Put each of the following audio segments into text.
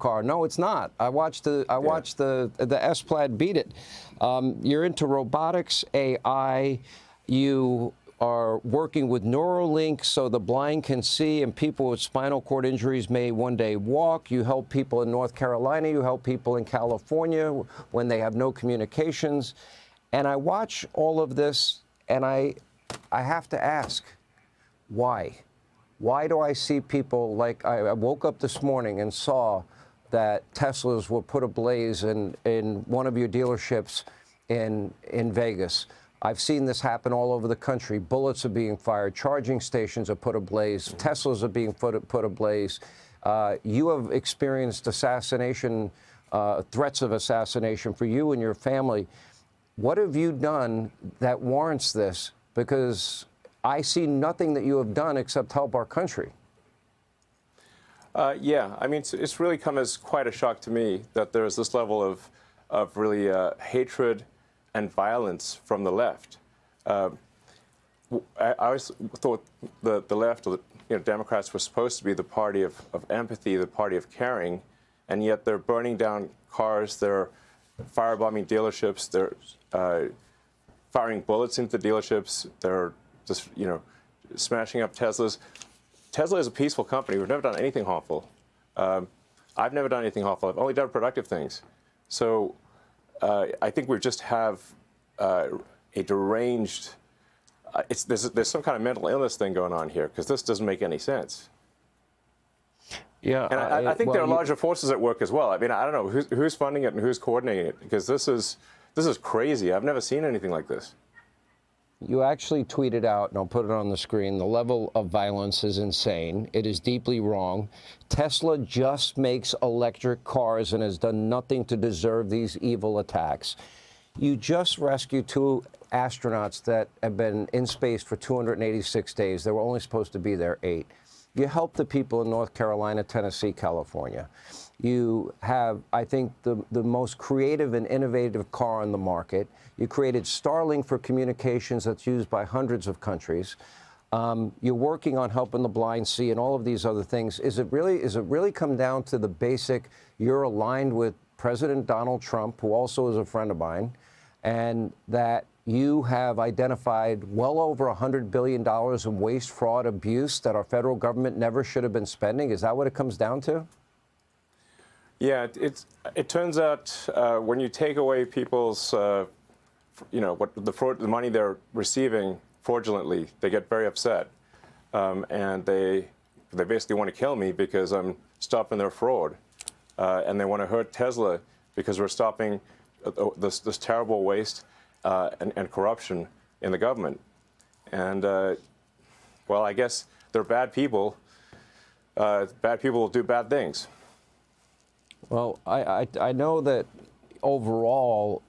car. No, it's not. I watched the S-Plaid beat it. You're into robotics, AI. You are working with Neuralink so the blind can see and people with spinal cord injuries may one day walk. You help people in North Carolina. You help people in California when they have no communications. And I watch all of this, and I have to ask, why? Why do I see people like I woke up this morning and saw that Teslas were put ablaze in one of your dealerships in Vegas? I've seen this happen all over the country. Bullets are being fired. Charging stations are put ablaze. Teslas are being put ablaze. You have experienced assassination, threats of assassination for you and your family. What have you done that warrants this? Because I see nothing that you have done except help our country. Yeah, I mean, it's really come as quite a shock to me that there's this level of really hatred and violence from the left. I always thought the left, Democrats were supposed to be the party of empathy, the party of caring, and yet they're burning down cars, they're firebombing dealerships, they're firing bullets into the dealerships, they're just, smashing up Teslas. Tesla is a peaceful company. We've never done anything harmful. I've never done anything harmful. I've only done productive things. So I think we just have a deranged, there's some kind of mental illness thing going on here, because this doesn't make any sense. Yeah, and I think there are larger forces at work as well. I mean, I don't know who's funding it and who's coordinating it, because this is crazy. I've never seen anything like this. You actually tweeted out, and I'll put it on the screen, the level of violence is insane. It is deeply wrong. Tesla just makes electric cars and has done nothing to deserve these evil attacks. You just rescued 2 astronauts that have been in space for 286 days. They were only supposed to be there 8. You helped the people in North Carolina, Tennessee, California. You have, I think, the most creative and innovative car on the market. You created Starlink for communications that's used by hundreds of countries. You're working on helping the blind see and all of these other things. Is it really come down to the basic, you're aligned with President Donald Trump, who also is a friend of mine, and that you have identified well over $100 billion in waste, fraud, abuse that our federal government never should have been spending? Is that what it comes down to? Yeah, it turns out when you take away people's, the money they're receiving fraudulently, they get very upset, and they basically want to kill me because I'm stopping their fraud, and they want to hurt Tesla because we're stopping this terrible waste and corruption in the government. And well, I guess they're bad people. Bad people will do bad things. Well, I know that overall,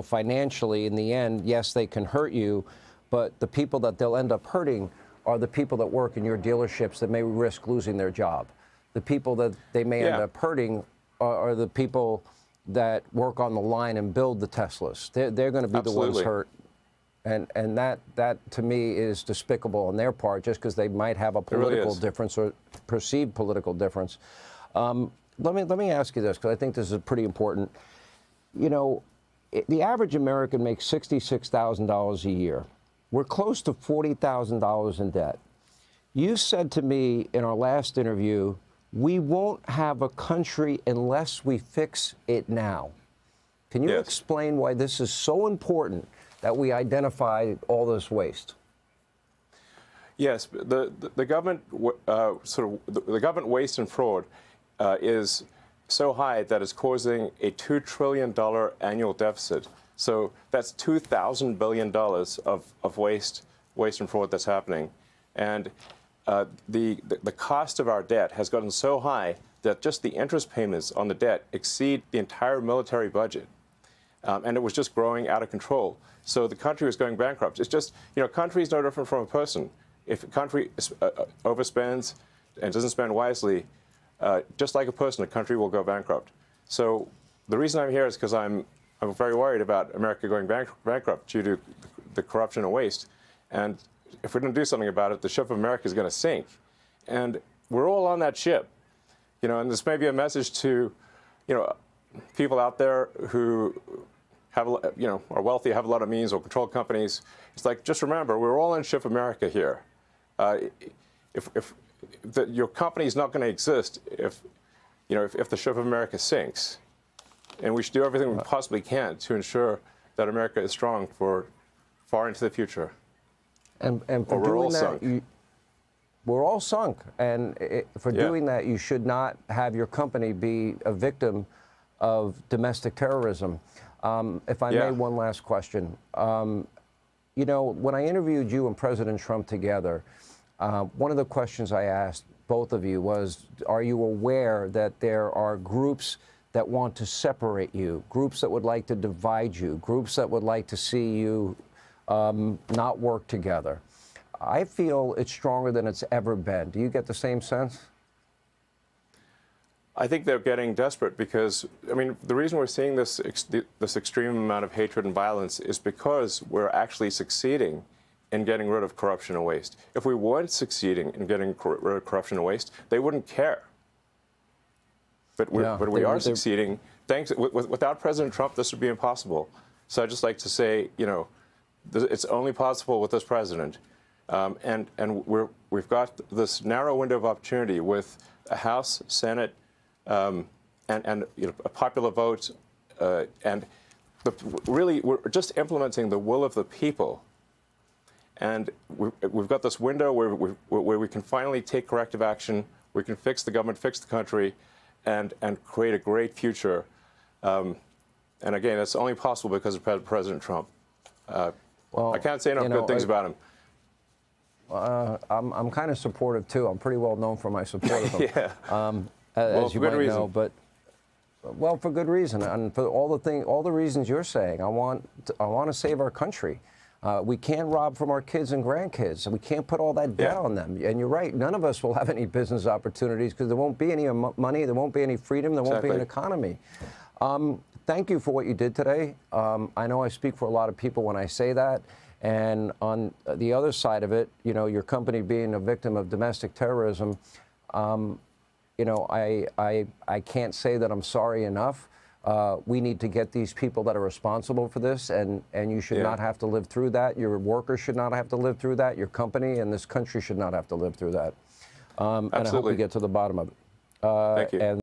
financially, in the end, yes, they can hurt you, but the people that they'll end up hurting are the people that work in your dealerships that may risk losing their job. The people that they may end up hurting are the people that work on the line and build the Teslas. They're going to be the ones hurt. And that, to me, is despicable on their part, just because they might have a political difference or perceived political difference. Let me ask you this, because I think this is pretty important. The average American makes $66,000 a year. We're close to $40,000 in debt. You said to me in our last interview, we won't have a country unless we fix it now. Can you explain why this is so important that we identify all this waste? Yes, the government the government waste and fraud is so high that it's causing a $2 trillion annual deficit. So that's $2,000 billion of waste and fraud that's happening. And the cost of our debt has gotten so high that just the interest payments on the debt exceed the entire military budget. And it was just growing out of control. So the country was going bankrupt. It's just, a country is no different from a person. If a country overspends and doesn't spend wisely, just like a person, a country will go bankrupt. So the reason I'm here is because I'm very worried about America going bankrupt due to the corruption and waste. And if we don't do something about it, the ship of America is going to sink. And we're all on that ship. You know, and this may be a message to, you know, people out there who have, you know, are wealthy, have a lot of means, or control companies. It's like, just remember, we're all in Ship America here. Your company is not going to exist if, you know, if the Ship of America sinks. And we should do everything we possibly can to ensure that America is strong for far into the future. And for doing that, we're all sunk. And for doing that, you should not have your company be a victim of domestic terrorism. If I may, one last question. You know, when I interviewed you and President Trump together, one of the questions I asked both of you was, are you aware that there are groups that want to separate you, groups that would like to divide you, groups that would like to see you not work together? I feel it's stronger than it's ever been. Do you get the same sense? I think they're getting desperate because, I mean, the reason we're seeing this extreme amount of hatred and violence is because we're actually succeeding in getting rid of corruption and waste. If we weren't succeeding in getting rid of corruption and waste, they wouldn't care. But we are succeeding. Thanks. Without President Trump, this would be impossible. So I'd just like to say, you know, it's only possible with this president. And we've got this narrow window of opportunity with a House, Senate, and you know, a popular vote, and really we're just implementing the will of the people. And we've got this window where we can finally take corrective action. We can fix the government, fix the country, and create a great future. And again, that's only possible because of President Trump. Well, I can't say enough good things about him. I'm kind of supportive too. I'm pretty well known for my support of him. Yeah. As you might know, but well, for good reason, and for all the reasons you're saying. I want to save our country. We can't rob from our kids and grandkids, and we can't put all that debt on them. And you're right, none of us will have any business opportunities because there won't be any money, there won't be any freedom, there won't be an economy. Thank you for what you did today. I know I speak for a lot of people when I say that. And on the other side of it, you know, your company being a victim of domestic terrorism, you know, I can't say that I'm sorry enough. We need to get these people that are responsible for this, and you should not have to live through that. Your workers should not have to live through that. Your company and this country should not have to live through that. And I hope we get to the bottom of it. Thank you.